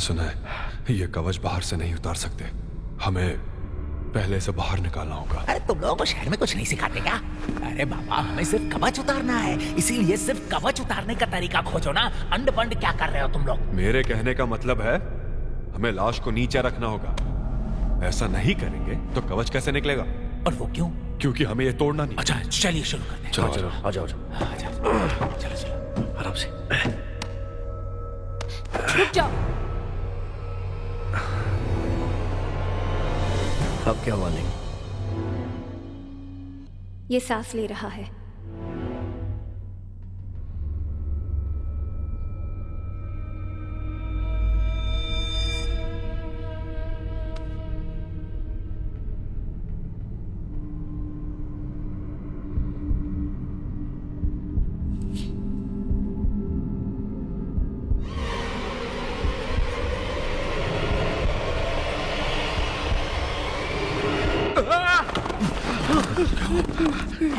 सुना है ये कवच बाहर से नहीं उतार सकते, हमें पहले से बाहर निकालना होगा। अरे तुम लोगों को शहर में कुछ नहीं सिखाते क्या? अरे बाबा, हमें सिर्फ कवच उतारना है, इसीलिए सिर्फ कवच उतारने का तरीका खोजो ना। अंड पंड क्या कर रहे हो तुम लोग? मेरे कहने का मतलब है हमें लाश को नीचे रखना होगा। ऐसा नहीं करेंगे तो कवच कैसे निकलेगा? और वो क्यों? क्योंकि हमें ये तोड़ना नहीं। अच्छा चलिए शुरू करते हैं। चलो चलो आ जाओ चलो चलो आराम से। रुक जाओ। अब क्या हुआ? नहीं, ये सांस ले रहा है।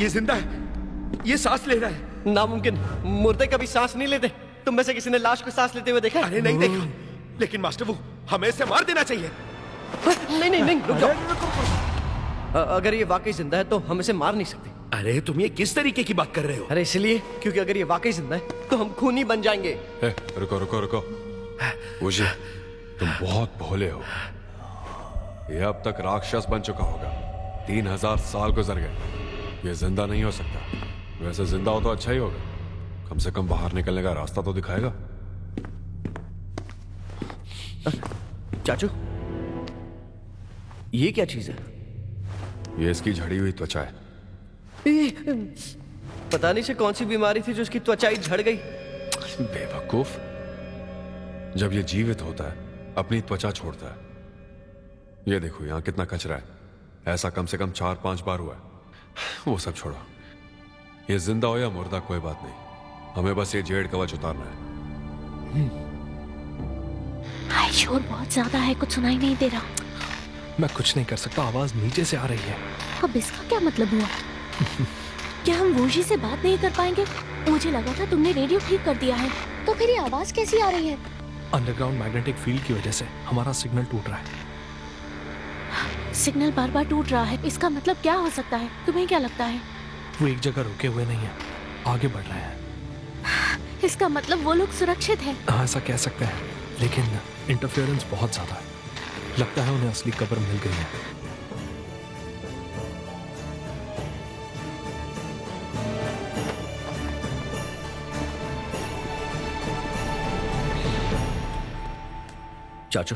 ये जिंदा है, ये सांस ले रहा है। नामुमकिन, मुर्दे कभी सांस नहीं लेते। तुम में से किसी ने लाश को सांस लेते हुए देखा? अरे नहीं देखा, लेकिन मास्टर वो हमें इसे मार देना चाहिए। नहीं नहीं नहीं, रुक जाओ। अगर ये वाकई जिंदा है तो हम इसे मार नहीं सकते। अरे तुम ये किस तरीके की बात कर रहे हो? अरे इसलिए क्योंकि अगर ये वाकई जिंदा है तो हम खूनी बन जाएंगे। रुको रुको रुको, मुझे तुम बहुत भोले हो। ये अब तक राक्षस बन चुका होगा, 3000 साल गुजर गए। ये जिंदा नहीं हो सकता। वैसे जिंदा हो तो अच्छा ही होगा, कम से कम बाहर निकलने का रास्ता तो दिखाएगा। चाचू, ये क्या चीज है? ये इसकी झड़ी हुई त्वचा है। पता नहीं से कौन सी बीमारी थी जो उसकी त्वचा ही झड़ गई। बेवकूफ, जब ये जीवित होता है अपनी त्वचा छोड़ता है। ये देखो यहाँ कितना कचरा है, ऐसा कम से कम 4-5 बार हुआ है। वो सब छोड़ो, ये जिंदा हो या मुर्दा कोई बात नहीं, हमें बस ये जेड कवच उतारना है। हाय, शोर बहुत ज्यादा है, कुछ सुनाई नहीं दे रहा। मैं कुछ नहीं कर सकता, आवाज नीचे से आ रही है। अब इसका क्या मतलब हुआ? क्या हम वोशी से बात नहीं कर पाएंगे? मुझे लगा था तुमने रेडियो ठीक कर दिया है, तो फिर ये आवाज कैसी आ रही है? अंडरग्राउंड मैग्नेटिक फील्ड की वजह से हमारा सिग्नल टूट रहा है। सिग्नल बार बार टूट रहा है, इसका मतलब क्या हो सकता है? तुम्हें क्या लगता है? वो एक जगह रुके हुए नहीं है, आगे बढ़ रहे हैं। इसका मतलब वो लोग सुरक्षित हैं। हाँ, ऐसा कह सकते हैं, लेकिन इंटरफेरेंस बहुत ज्यादा है। लगता है उन्हें असली कब्र मिल गई है। चाचू,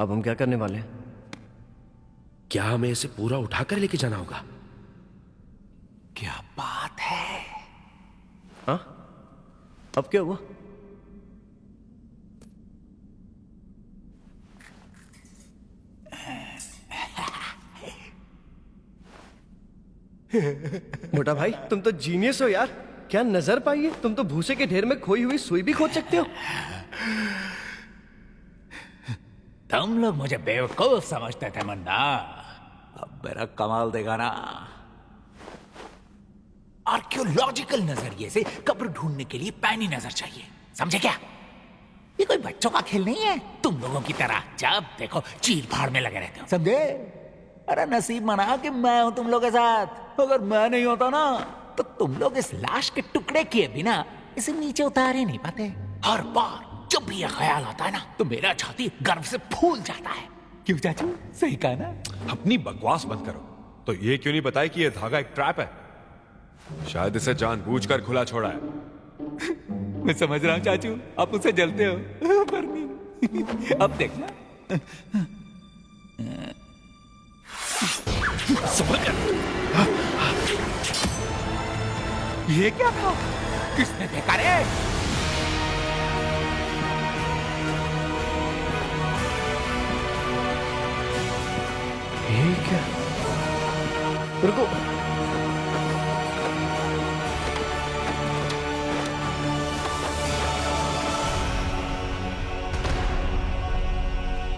अब हम क्या करने वाले हैं? क्या हमें इसे पूरा उठाकर लेके जाना होगा? क्या बात है? हाँ, अब क्या हुआ? मोटा भाई, तुम तो जीनियस हो यार। क्या नजर पाई है? तुम तो भूसे के ढेर में खोई हुई सुई भी खोज सकते हो। तुम लोग मुझे बेवकूफ समझते थे मुन्ना, अब मेरा कमाल देखा ना। आर्कियोलॉजिकल नजरिए से कब्र ढूंढने के लिए पैनी नजर चाहिए, समझे क्या? ये कोई बच्चों का खेल नहीं है, तुम लोगों की तरह जब देखो चीर फाड़ में लगे रहते हो, समझे? अरे नसीब मना कि मैं हूं तुम लोग के साथ। अगर मैं नहीं होता ना तो तुम लोग इस लाश के टुकड़े किए बिना इसे नीचे उतार ही नहीं पाते। हर बार जब भी ये ख्याल आता है ना तो मेरा छाती गर्व से फूल जाता है। क्यों चाचू, सही कहा ना? अपनी बकवास बंद करो। तो ये क्यों नहीं बताया कि ये धागा एक ट्रैप है? शायद इसे जानबूझकर खुला छोड़ा है। मैं समझ रहा हूँ चाचू, आप उससे जलते हो पर नहीं। अब देखना। ये क्या था? किसने फेंका रे? ये क्या? रुको,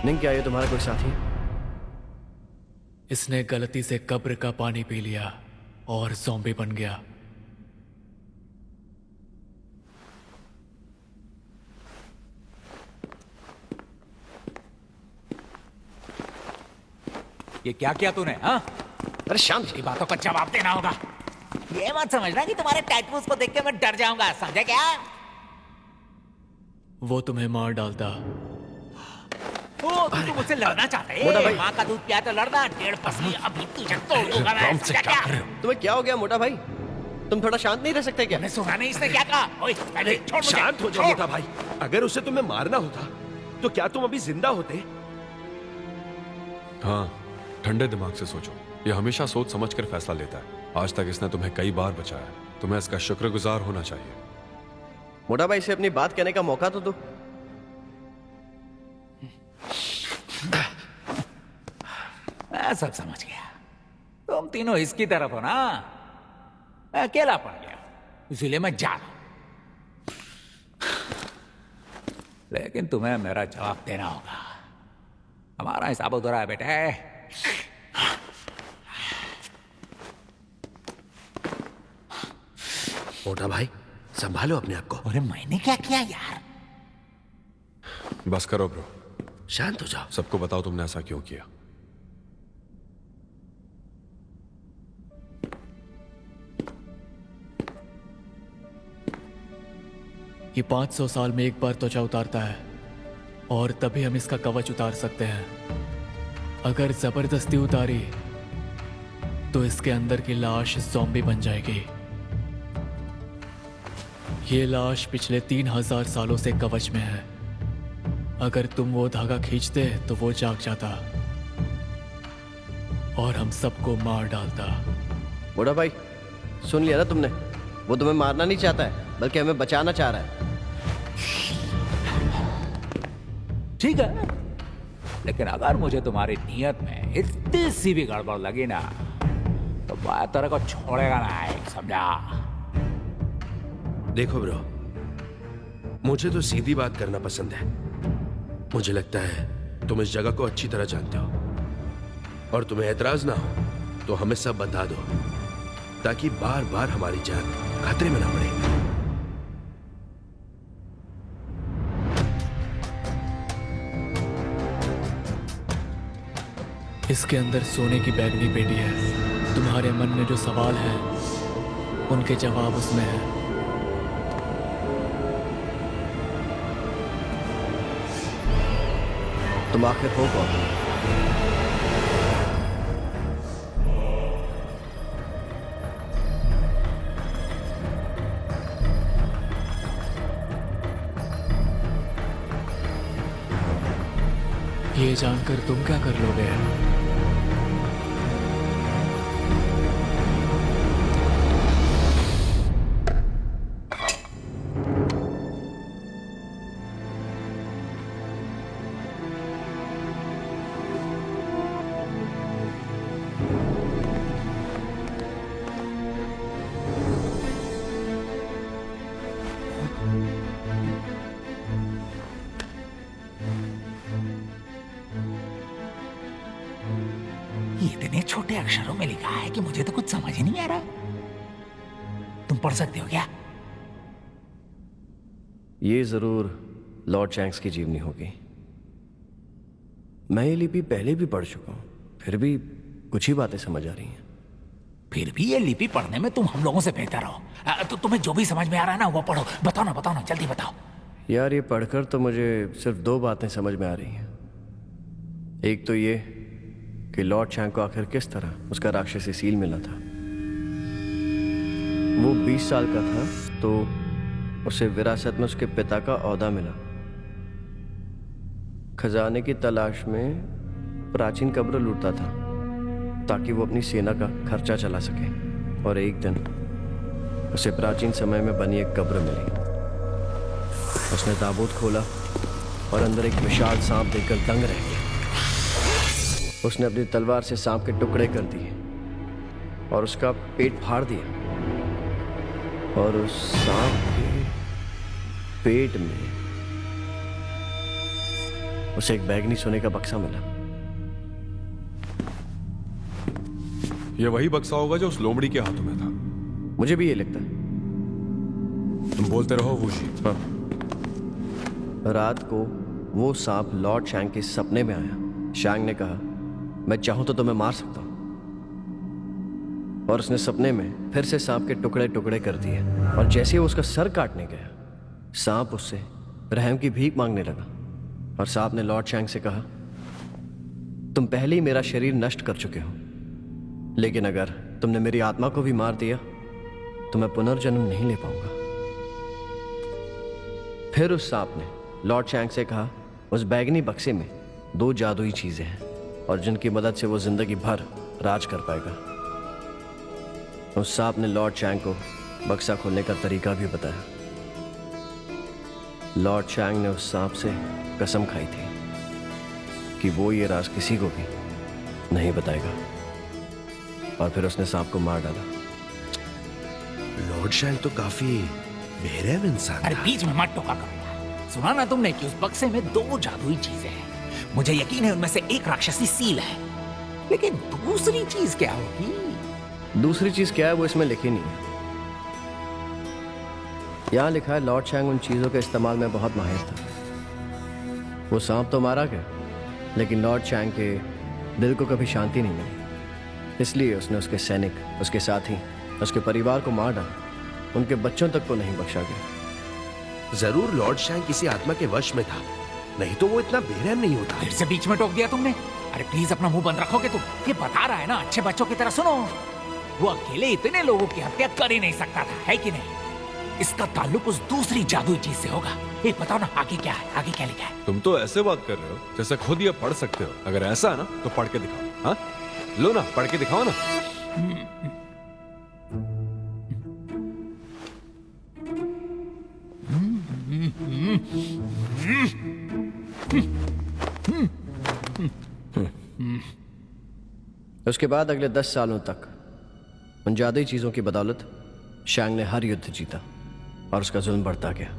नहीं, क्या ये तुम्हारा कोई साथी है? इसने गलती से कब्र का पानी पी लिया और ज़ॉम्बी बन गया। ये क्या किया तूने? हाँ, अरे शांत तेरी बातों का जवाब देना होगा। ये मत समझना कि तुम्हारे टैटूज को देख के मैं डर जाऊंगा, समझे क्या? वो तुम्हें मार डालता। ओ, तुम मुझसे लड़ना चाहते मोटा है? भाई। माँ का दूध पिया तो लड़ना, 1.5 पसली अभी तुझे तोड़ दूंगा मैं, समझा क्या? तुम्हें क्या हो गया मोटा भाई? तुम थोड़ा शांत नहीं रह सकते क्या? तुमने सुना नहीं इसने क्या कहा? ओए, पहले छोड़ मुझे, शांत हो जाओ छोड़। मोटा भाई। अगर उसे तुम्हें मारना होता तो क्या तुम अभी जिंदा होते? हाँ, ठंडे दिमाग से सोचो। ये हमेशा सोच समझ कर फैसला लेता है। आज तक इसने तुम्हें कई बार बचाया। तुम्हें इसका शुक्रगुजार होना चाहिए। मोटा भाई से अपनी बात कहने का मौका तो दो। मैं सब समझ गया। तुम तीनों इसकी तरफ हो ना? मैं अकेला पड़ गया, इसलिए मैं जा रहा हूं। लेकिन तुम्हें मेरा जवाब देना होगा। हमारा हिसाब उधर है बेटे। मोटा भाई, संभालो अपने आप को। अरे मैंने क्या किया यार? बस करो ब्रो, शांत हो जाओ। सबको बताओ तुमने ऐसा क्यों किया। ये 500 साल में एक बार त्वचा उतारता है और तभी हम इसका कवच उतार सकते हैं। अगर जबरदस्ती उतारी तो इसके अंदर की लाश ज़ॉम्बी बन जाएगी। ये लाश पिछले 3000 सालों से कवच में है। अगर तुम वो धागा खींचते तो वो जाग जाता और हम सबको मार डालता। मोटा भाई, सुन लिया ना तुमने? वो तुम्हें मारना नहीं चाहता है, बल्कि हमें बचाना चाह रहा है। ठीक है, लेकिन अगर मुझे तुम्हारी नीयत में इतनी सी भी गड़बड़ लगी ना, तो मैं तेरे को छोड़ेगा ना, समझा? देखो ब्रो, मुझे तो सीधी बात करना पसंद है। मुझे लगता है तुम इस जगह को अच्छी तरह जानते हो और तुम्हें एतराज ना हो तो हमें सब बता दो, ताकि बार बार हमारी जान खतरे में ना पड़े। इसके अंदर सोने की बैगनी पेटी है। तुम्हारे मन में जो सवाल हैं, उनके जवाब उसमें है। तुम आखिर हो कौन? ये जानकर तुम क्या कर लोगे? ये इतने छोटे अक्षरों में लिखा है कि मुझे तो कुछ समझ ही नहीं आ रहा। तुम पढ़ सकते हो क्या? ये जरूर लॉर्ड चैंक्स की जीवनी होगी। मैं ये लिपि पहले भी पढ़ चुका हूं, फिर भी कुछ ही बातें समझ आ रही हैं। फिर भी ये लिपि पढ़ने में तुम हम लोगों से बेहतर हो। तो तुम्हें जो भी समझ में आ रहा है ना, वो पढ़ो। बताओ ना, जल्दी बताओ। यार, ये पढ़कर तो मुझे सिर्फ दो बातें समझ में आ रही हैं। एक तो ये कि लॉर्ड चैंक को आखिर किस तरह उसका राक्षसी सील मिला था। वो 20 साल का था तो उसे विरासत में उसके पिता का ओहदा मिला। खजाने की तलाश में प्राचीन कब्र लूटता था ताकि वो अपनी सेना का खर्चा चला सके। और एक दिन उसे प्राचीन समय में बनी एक कब्र मिली। उसने ताबूत खोला और अंदर एक विशाल सांप देखकर दंग रह गया। उसने अपनी तलवार से सांप के टुकड़े कर दिए और उसका पेट फाड़ दिया। और उस सांप के पेट में उसे एक बैगनी सोने का बक्सा मिला। ये वही बक्सा होगा जो उस लोमड़ी के हाथों में था। मुझे भी ये लगता है। तुम बोलते रहो वूशी। हाँ। रात को वो सांप लॉर्ड शैंग के सपने में आया। शैंग ने कहा मैं चाहूं तो तुम्हें मार सकता हूं। और उसने सपने में फिर से सांप के टुकड़े टुकड़े कर दिए, और जैसे ही वो उसका सर काटने गया, सांप उससे रहम की भीख मांगने लगा। और सांप ने लॉर्ड चैंग से कहा, तुम पहले ही मेरा शरीर नष्ट कर चुके हो, लेकिन अगर तुमने मेरी आत्मा को भी मार दिया तो मैं पुनर्जन्म नहीं ले पाऊंगा। फिर उस सांप ने लॉर्ड चैंग से कहा, उस बैगनी बक्से में 2 जादुई चीजें हैं, और जिनकी मदद से वो जिंदगी भर राज कर पाएगा। उस सांप ने लॉर्ड चैंग को बक्सा खोलने का तरीका भी बताया। लॉर्ड चैंग ने उस सांप से कसम खाई थी कि वो ये राज किसी को भी नहीं बताएगा, और फिर उसने सांप को मार डाला। लॉर्ड शैंग तो काफी बेरहम इंसान अरे था। बीच में मत टोका करो यार। सुना ना तुमने कि उस बक्से में 2 जादुई चीजें हैं। मुझे यकीन है उनमें से एक राक्षसी सील है, लेकिन दूसरी चीज क्या होगी? दूसरी चीज क्या है वो इसमें लिखी नहीं है। यहां लिखा है, लॉर्ड चैंग उन चीजों के इस्तेमाल में बहुत माहिर था। वो सांप तो मारा गया, लेकिन लॉर्ड चैंग के दिल को कभी शांति नहीं मिली, इसलिए उसने उसके सैनिक, उसके साथी, उसके परिवार को मार डाला। उनके बच्चों तक को नहीं बख्शा गया। जरूर लॉर्ड शैंग किसी आत्मा के वश में था, नहीं तो वो इतना बेरहम नहीं होता। फिर से बीच में टोक दिया तुमने। अरे प्लीज अपना मुंह बंद रखोगे तुम? ये बता रहा है ना, अच्छे बच्चों की तरह सुनो। वो अकेले इतने लोगों की हत्या कर ही नहीं सकता था, है कि नहीं? इसका ताल्लुक उस दूसरी जादुई चीज से होगा। एक बताओ ना, आगे क्या है? आगे क्या लिखा है? तुम तो ऐसे बात कर रहे हो जैसे खुद ये पढ़ सकते हो। अगर ऐसा है ना तो पढ़ के दिखाओ। हाँ, लो ना, पढ़ के दिखाओ ना। उसके बाद अगले 10 सालों तक उन जादुई चीजों की बदौलत शैंग ने हर युद्ध जीता, और उसका जुल्म बढ़ता गया।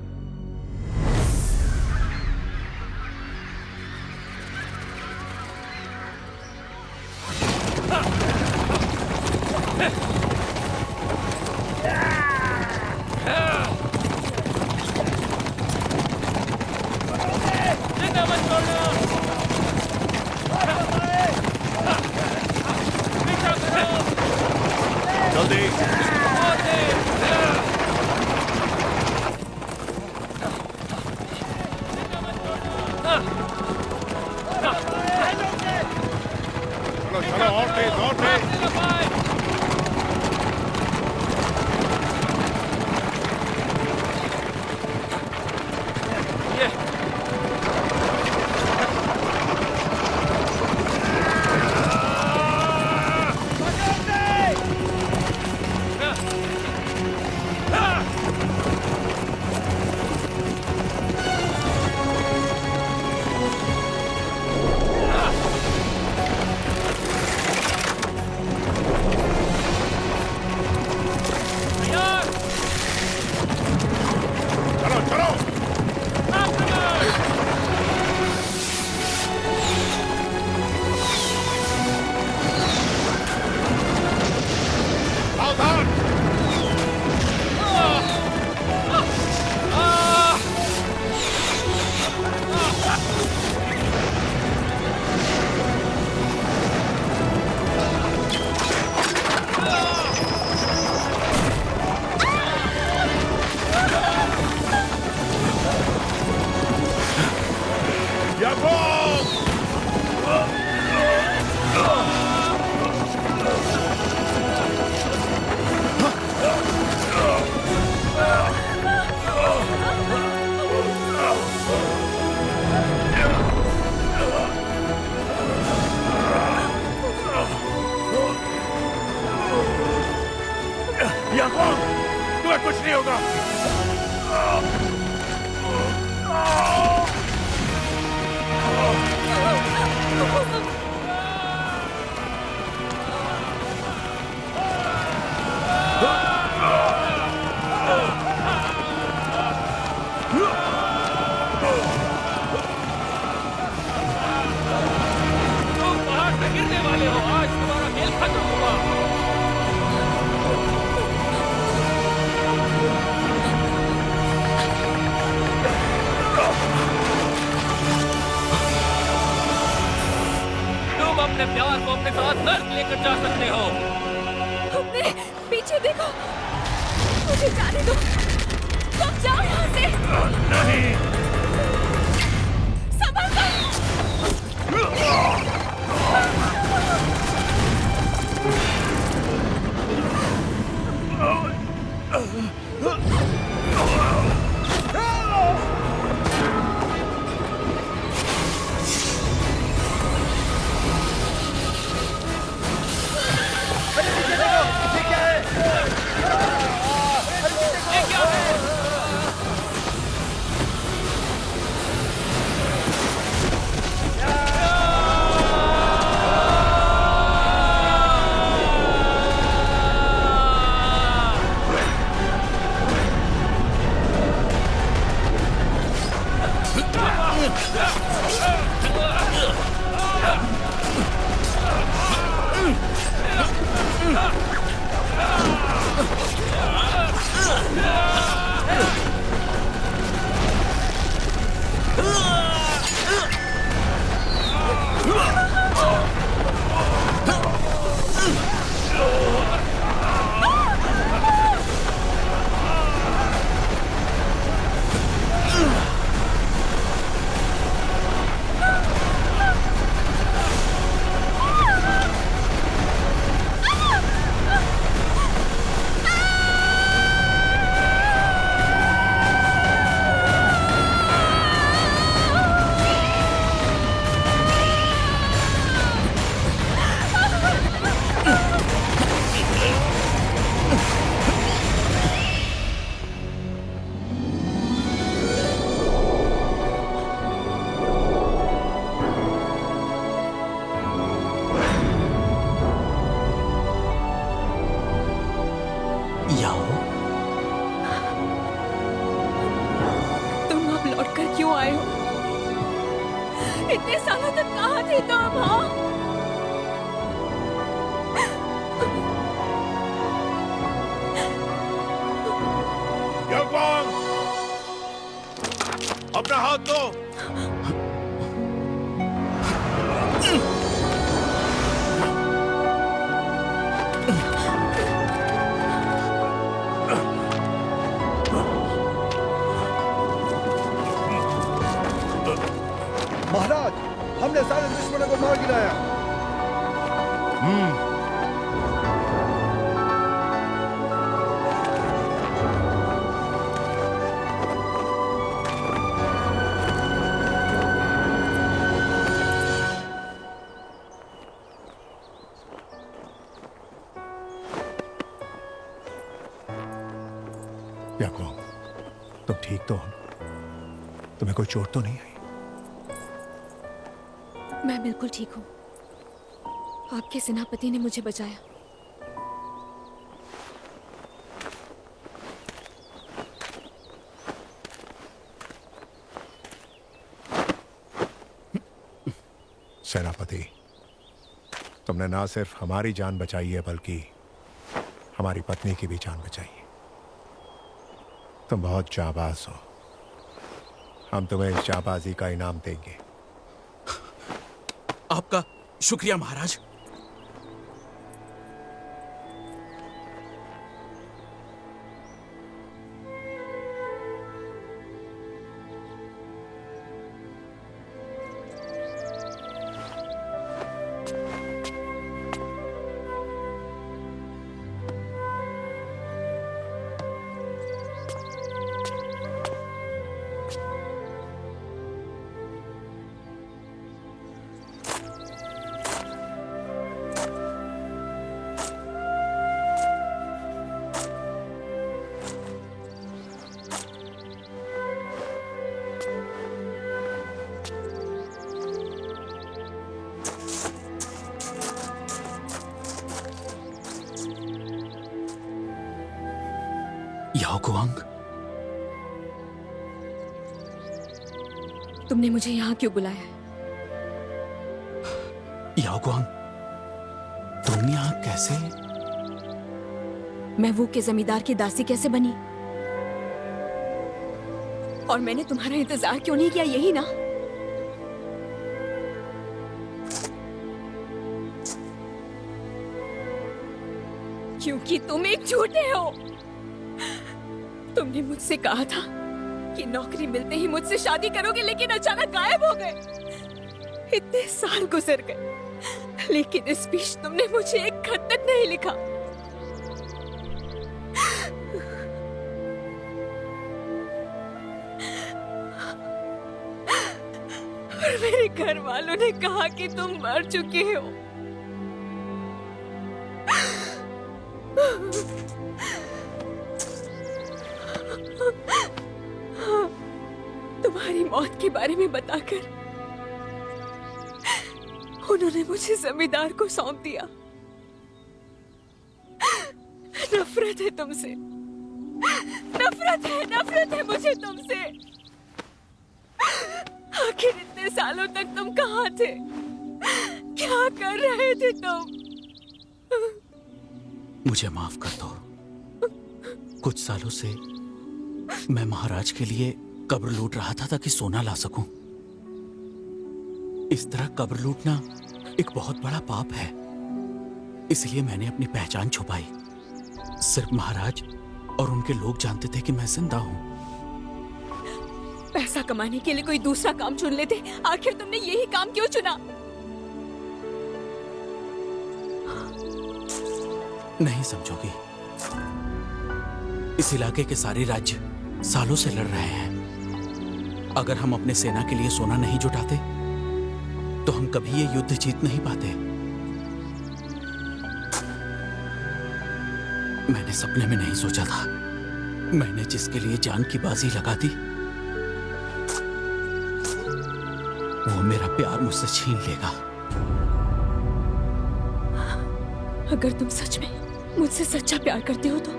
अपने प्यार मुझे देखो, मुझे जाने दो, तुम जाओ यहाँ से। नहीं। संभल तुम अब लौटकर क्यों आए हो? इतने सालों तक कहाँ थे तुम? हाँ, अपना हाथ दो। महाराज, हमने सारे दुश्मनों को मार गिराया। याकूब, तुम ठीक तो हो? तुम्हें कोई चोट तो नहीं आई? मैं बिल्कुल ठीक हूँ। आपके सेनापति ने मुझे बचाया। सेनापति, तुमने ना सिर्फ हमारी जान बचाई है बल्कि हमारी पत्नी की भी जान बचाई है। तुम बहुत जाबाज हो। हम तुम्हें इस जाबाजी का इनाम देंगे। आपका शुक्रिया महाराज। याओकुआंग, तुमने मुझे यहाँ क्यों बुलाया है? याओकुआंग, तुम यहाँ कैसे? मैं वो के जमींदार की दासी कैसे बनी? और मैंने तुम्हारा इंतजार क्यों नहीं किया, यही ना? क्योंकि तुम एक झूठे हो। तुमने मुझसे कहा था कि नौकरी मिलते ही मुझसे शादी करोगे, लेकिन अचानक गायब हो गए। इतने साल गुजर गए, लेकिन इस बीच तुमने मुझे एक खत तक नहीं लिखा। और मेरे घर वालों ने कहा कि तुम मर चुके हो। तुम्हारी मौत के बारे में बताकर उन्होंने मुझे जमींदार को सौंप दिया। नफरत है तुमसे, नफरत है मुझे तुमसे। आखिर इतने सालों तक तुम कहाँ थे? क्या कर रहे थे तुम? मुझे माफ कर दो। कुछ सालों से मैं महाराज के लिए कब्र लूट रहा था ताकि सोना ला सकूं। इस तरह कब्र लूटना एक बहुत बड़ा पाप है, इसलिए मैंने अपनी पहचान छुपाई। सिर्फ महाराज और उनके लोग जानते थे कि मैं जिंदा हूं। पैसा कमाने के लिए कोई दूसरा काम चुन लेते। आखिर तुमने यही काम क्यों चुना? नहीं समझोगी। इस इलाके के सारे राज्य सालों से लड़ रहे हैं। अगर हम अपने सेना के लिए सोना नहीं जुटाते तो हम कभी ये युद्ध जीत नहीं पाते। मैंने सपने में नहीं सोचा था मैंने जिसके लिए जान की बाजी लगा दी वो मेरा प्यार मुझसे छीन लेगा। अगर तुम सच में मुझसे सच्चा प्यार करते हो तो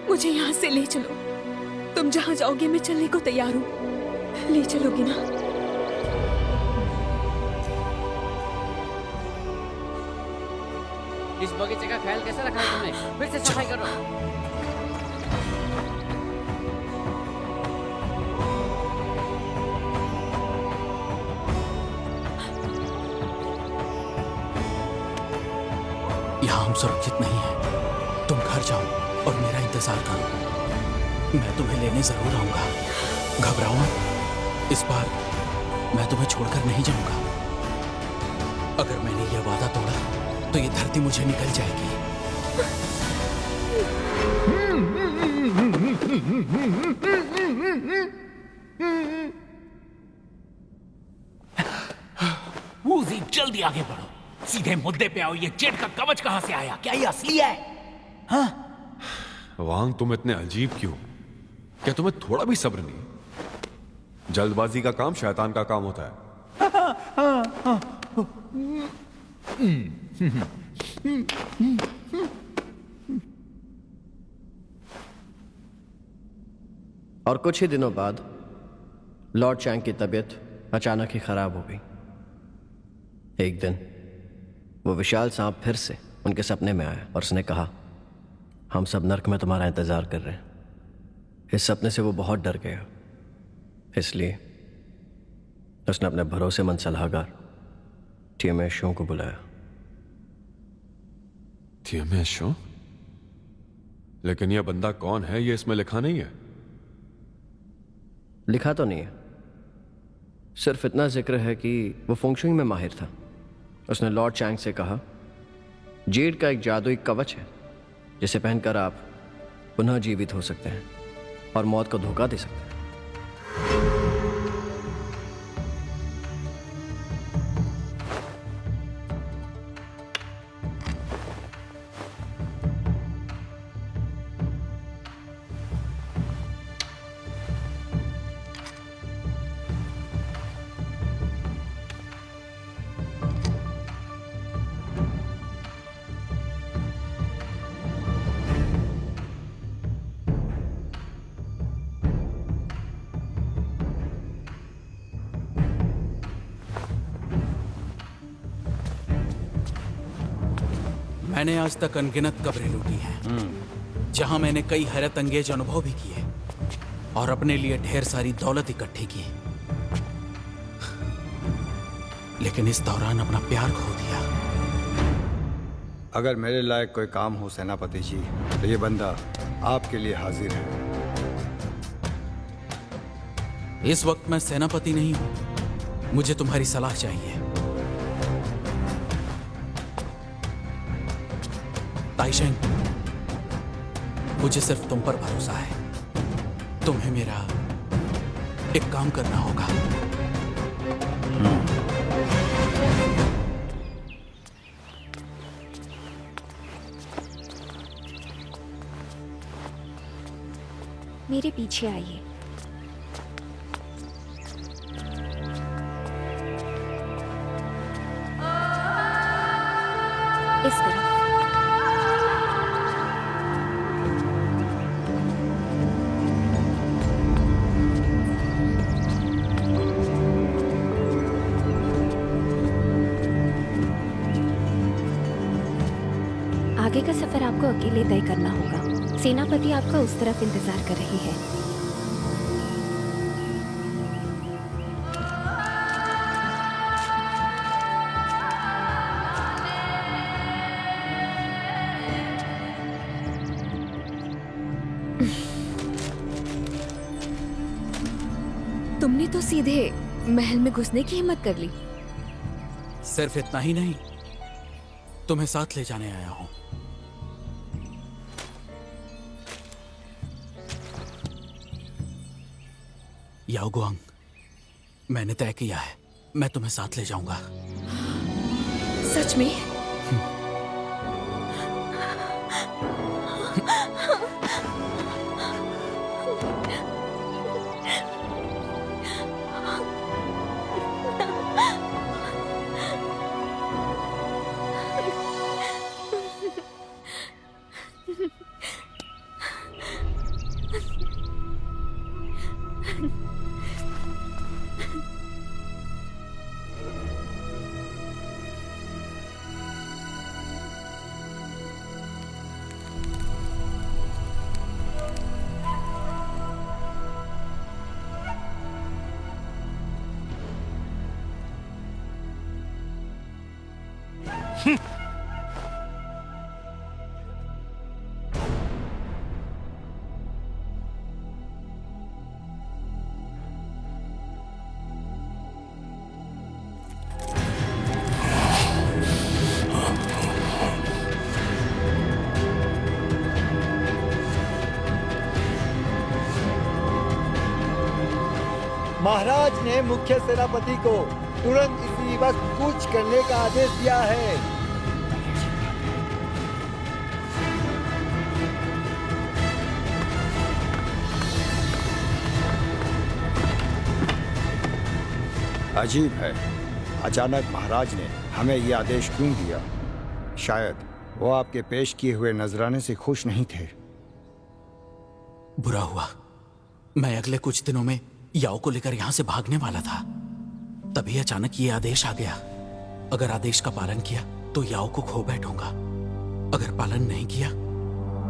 मुझे यहाँ से ले चलो। तुम जहाँ जाओगे मैं चलने को तैयार हूँ। ले चलोगे ना? इस बगीचे का ख्याल कैसे रखा है तुमने? फिर से सफाई करो। यहाँ हम सुरक्षित नहीं हैं। तुम घर जाओ और मेरा इंतजार करो। मैं तुम्हें लेने जरूर आऊंगा। घबराओ मत। इस बार मैं तुम्हें छोड़कर नहीं जाऊंगा। अगर मैंने यह वादा तोड़ा तो ये धरती मुझे निकल जाएगी। वूजी, जल्दी आगे बढ़ो। सीधे मुद्दे पे आओ। ये जेड का कवच कहां से आया? क्या ये असली है? हाँ? वांग, तुम इतने अजीब क्यों? क्या तुम्हें थोड़ा भी सब्र नहीं? जल्दबाजी का काम शैतान का काम होता है। और कुछ ही दिनों बाद लॉर्ड चैंग की तबीयत अचानक ही खराब हो गई। एक दिन वो विशाल सांप फिर से उनके सपने में आया और उसने कहा, हम सब नर्क में तुम्हारा इंतजार कर रहे हैं। इस सपने से वो बहुत डर गया, इसलिए उसने अपने भरोसेमंद सलाहकार टीएमएस शो को बुलाया। TMS show? लेकिन यह बंदा कौन है ये इसमें लिखा नहीं है। लिखा तो नहीं है, सिर्फ इतना जिक्र है कि वो फंक्शनिंग में माहिर था। उसने लॉर्ड चैंग से कहा, जेड का एक जादुई कवच है जिसे पहनकर आप पुनः जीवित हो सकते हैं और मौत को धोखा दे सकते हैं। मैंने आज तक अनगिनत कब्रें लूटी हैं, जहां मैंने कई हैरत अंगेज अनुभव भी किए और अपने लिए ढेर सारी दौलत इकट्ठी की, लेकिन इस दौरान अपना प्यार खो दिया। अगर मेरे लायक कोई काम हो सेनापति जी तो ये बंदा आपके लिए हाजिर है। इस वक्त मैं सेनापति नहीं हूं, मुझे तुम्हारी सलाह चाहिए। ताइशेंग, मुझे सिर्फ तुम पर भरोसा है। तुम्हें मेरा एक काम करना होगा। मेरे पीछे आइए। इस तरफ। आगे का सफर आपको अकेले तय करना होगा। सेनापति आपका उस तरफ इंतजार कर रही है। तुमने तो सीधे महल में घुसने की हिम्मत कर ली। सिर्फ इतना ही नहीं, तुम्हें साथ ले जाने आया हूं। याओगुआंग, मैंने तय किया है, मैं तुम्हें साथ ले जाऊंगा। सच में? महाराज ने मुख्य सेनापति को तुरंत इसी वक्त कूच करने का आदेश दिया है। अजीब है, अचानक महाराज ने हमें ये आदेश क्यों दिया? शायद वो आपके पेश किए हुए नजराने से खुश नहीं थे। बुरा हुआ, मैं अगले कुछ दिनों में याओ को लेकर यहां से भागने वाला था, तभी अचानक ये आदेश आ गया। अगर आदेश का पालन किया तो याओ को खो बैठूंगा, अगर पालन नहीं किया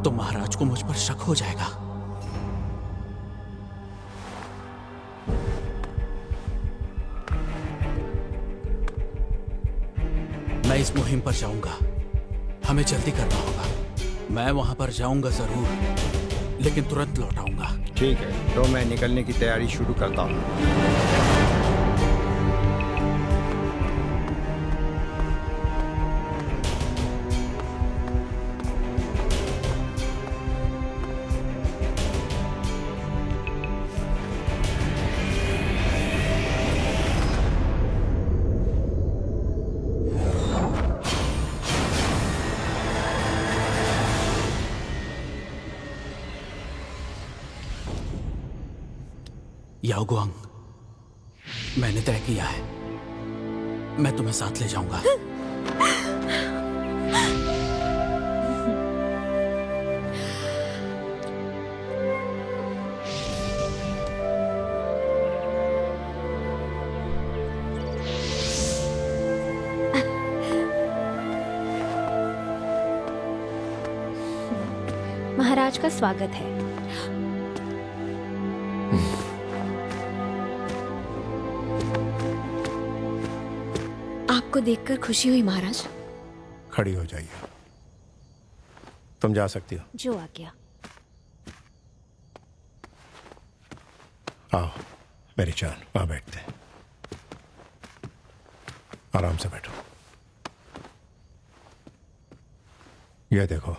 तो महाराज को मुझ पर शक हो जाएगा। मैं इस मुहिम पर जाऊंगा, हमें जल्दी करना होगा। मैं वहां पर जाऊंगा जरूर, लेकिन तुरंत लौट आऊंगा। ठीक है, तो मैं निकलने की तैयारी शुरू करता हूँ। याओगुआंग, मैंने तय किया है, मैं तुम्हें साथ ले जाऊंगा। महाराज का स्वागत है। आपको देखकर खुशी हुई महाराज। खड़ी हो जाइए। तुम जा सकती हो। जो आ गया। आओ मेरी जान, वहां बैठते हैं। आराम से बैठो। ये देखो,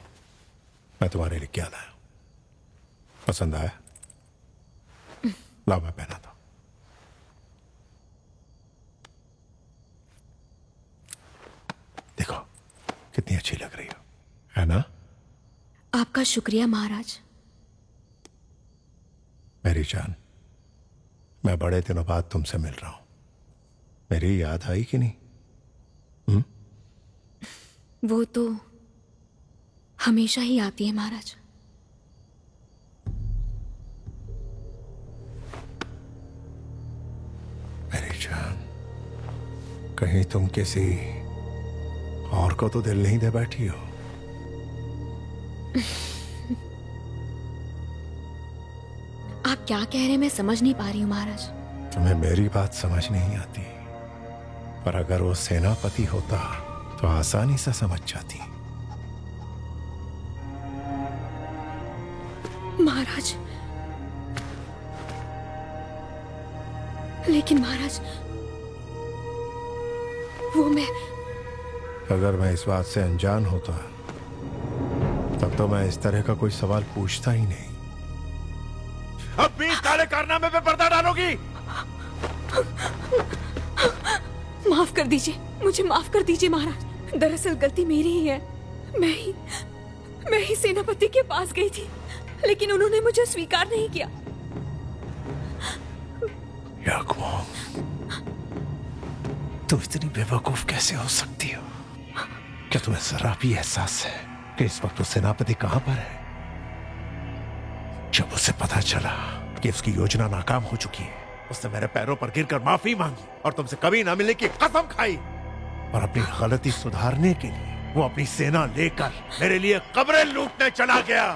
मैं तुम्हारे लिए क्या लाया। पसंद आया? लाओ मैं पहना था। देखो कितनी अच्छी लग रही हो, है ना? आपका शुक्रिया महाराज। मेरी जान, मैं बड़े दिनों बाद तुमसे मिल रहा हूं। मेरी याद आई कि नहीं? वो तो हमेशा ही आती है महाराज। मेरी जान, कहीं तुम किसी और को तो दिल नहीं दे बैठी हो? आप क्या कह रहे हैं मैं समझ नहीं पा रही हूँ महाराज। तुम्हें मेरी बात समझ नहीं आती, पर अगर वो सेनापति होता तो आसानी से समझ जाती। महाराज, लेकिन महाराज वो मैं अगर मैं इस बात से अनजान होता तब तो मैं इस तरह का कोई सवाल पूछता ही नहीं। अब भी काले कारनामे पे पर्दा डालोगी? माफ कर दीजिए, मुझे माफ कर दीजिए महाराज। दरअसल गलती मेरी ही है। मैं ही सेनापति के पास गई थी, लेकिन उन्होंने मुझे स्वीकार नहीं किया। तुम इतनी बेवकूफ कैसे हो सकती हो? क्या तुम्हें जरा भी एहसास है कि इस वक्त वो सेनापति कहां पर है? जब उसे पता चला कि उसकी योजना नाकाम हो चुकी है, उसने मेरे पैरों पर गिरकर माफी मांगी और तुमसे कभी ना मिलने की कसम खाई। और अपनी गलती सुधारने के लिए वो अपनी सेना लेकर मेरे लिए कब्रें लूटने चला गया।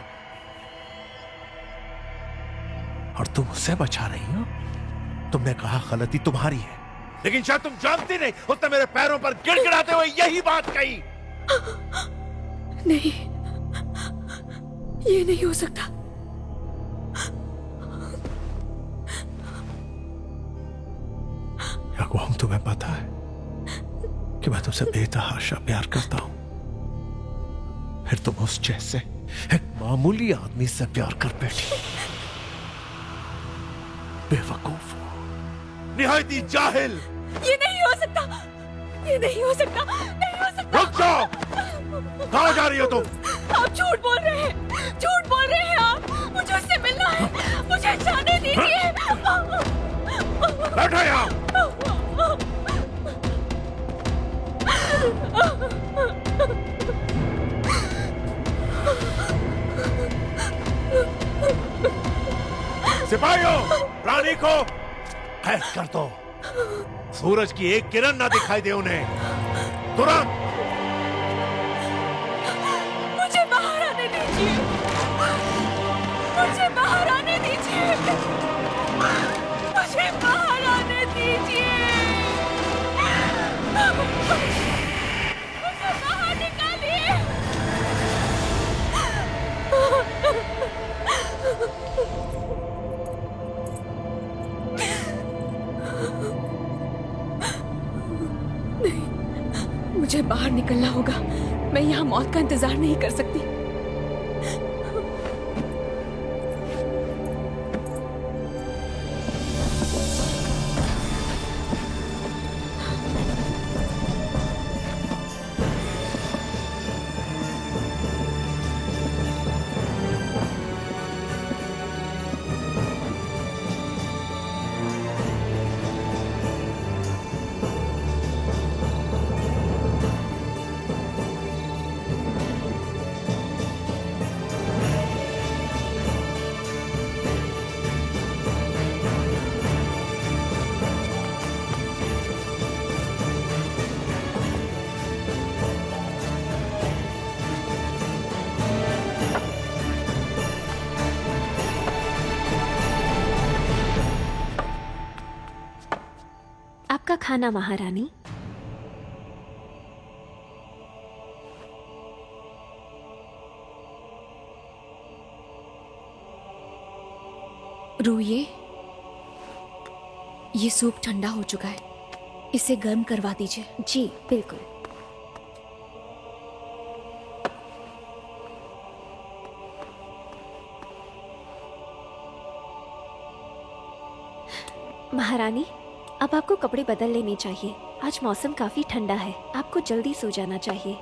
और तुम उसे बचा रही हो? तुमने कहा गलती तुम्हारी है, लेकिन शायद तुम जानती नहीं, उसने मेरे पैरों पर गिड़गिड़ाते हुए यही बात कही। नहीं, ये नहीं हो सकता। याकूब, तुम्हें पता है कि मैं तुमसे बेतहाशा प्यार करता हूं, फिर तुम उस जैसे एक मामूली आदमी से प्यार कर बैठी। बेवकूफ, निहायती जाहिल। ये नहीं हो सकता, ये नहीं हो सकता, नहीं हो सकता। रुक जाओ! कहां जा रही हो तुम? आप झूठ बोल रहे हैं, झूठ बोल रहे हैं आप। मुझे उससे मिलना है, मुझे जाने दीजिए। बैठो यहां। सिपाहियों, रानी को कैद कर दो। सूरज की एक किरण ना दिखाई दे उन्हें। तुरंत! मुझे बाहर आने दीजिए, मुझे बाहर आने दीजिए, मुझे बाहर आने दीजिए, मुझे बाहर निकालिए। नहीं, मुझे बाहर निकलना होगा। मैं यहाँ मौत का इंतजार नहीं कर सकती। आपका खाना महारानी। रोइए, ये सूप ठंडा हो चुका है, इसे गर्म करवा दीजिए। जी बिल्कुल। महारानी, अब आपको कपड़े बदल लेने चाहिए। आज मौसम काफी ठंडा है, आपको जल्दी सो जाना चाहिए।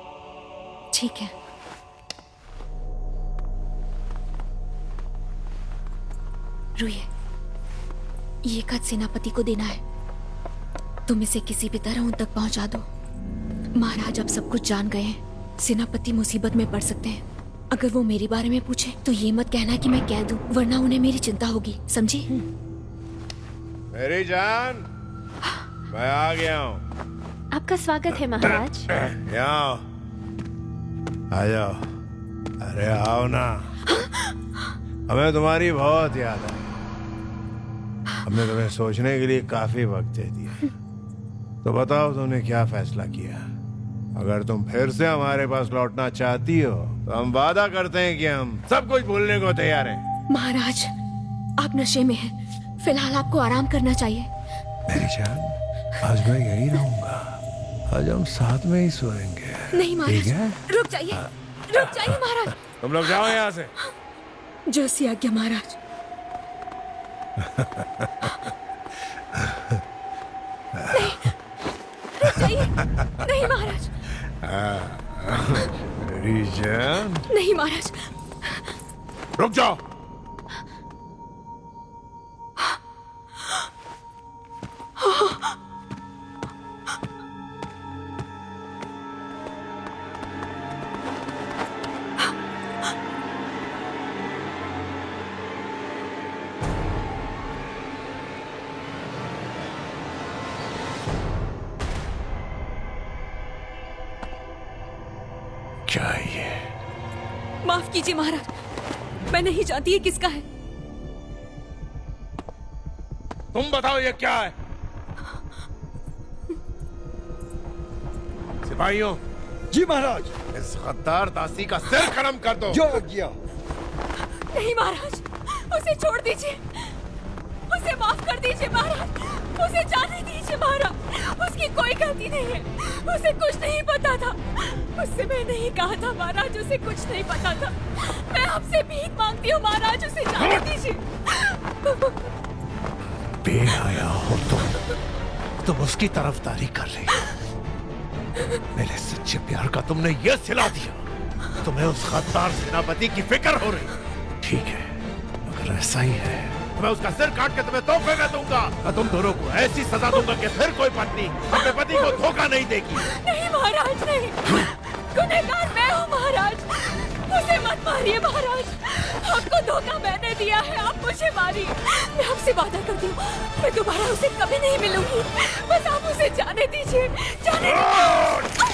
ठीक है। रोइए, ये खत सेनापति को देना है। तुम इसे किसी भी तरह उन तक पहुंचा दो। महाराज अब सब कुछ जान गए हैं। सेनापति मुसीबत में पड़ सकते हैं। अगर वो मेरे बारे में पूछे तो ये मत कहना कि मैं कह दूं, वरना उन्हें मेरी चिंता होगी, समझी? मेरी जान, मैं आ गया हूँ। आपका स्वागत है महाराज। यहाँ आ जाओ। अरे आओ ना, हमें तुम्हारी बहुत याद आई। हमने तुम्हें सोचने के लिए काफी वक्त दे दिया। तो बताओ तुमने क्या फैसला किया? अगर तुम फिर से हमारे पास लौटना चाहती हो तो हम वादा करते हैं कि हम सब कुछ भूलने को तैयार हैं। महाराज, आप नशे में हैं। फिलहाल आपको आराम करना चाहिए। मेरी जान, आज मैं यही रहूंगा। आज हम साथ में ही सोएंगे। नहीं महाराज, ठीक है? रुक जाइए, रुक जाइए महाराज। तुम लोग जाओ यहाँ से। जैसी आज्ञा महाराज। नहीं, रुक जाइए। नहीं महाराज। मेरी जान, नहीं महाराज। रुक जाओ। क्या है ये? माफ कीजिए महाराज, मैं नहीं जानती ये किसका है। तुम बताओ ये क्या है? सिपाहियों। जी महाराज। इस गद्दार दासी का सिर खत्म कर दो। जो आज्ञा। नहीं महाराज, उसे छोड़ दीजिए, उसे माफ कर दीजिए महाराज, उसे जाने दीजिए महाराज। उसकी कोई गलती नहीं है, उसे कुछ नहीं पता था। उससे मैं नहीं कहा था महाराज, उसे कुछ नहीं पता था। मैं आपसे भीख मांगती हूँ महाराज, उसे जाने दीजिए। बेहया हो तुम उसकी तरफदारी कर रही हो। मेरे सच्चे प्यार का तुमने यह सिला दिया। तुम्हें उस गद्दार सेनापति की फिक्र हो रही। ठीक है, अगर ऐसा ही है तो मैं उसका सिर काट के तुम्हें तोहफे में दूंगा। मैं तुम दोनों को ऐसी सजा दूंगा कि फिर कोई पत्नी अपने पति को धोखा नहीं देगी। नहीं महाराज, नहीं। गुनहगार मैं हूँ महाराज, उसे मत मारिए महाराज। आपको धोखा मैंने दिया है, आप मुझे मारिए। मैं आपसे वादा करती हूँ, मैं दोबारा उसे कभी नहीं मिलूंगी। बस आप उसे जाने दीजिए, जाने दीजिए।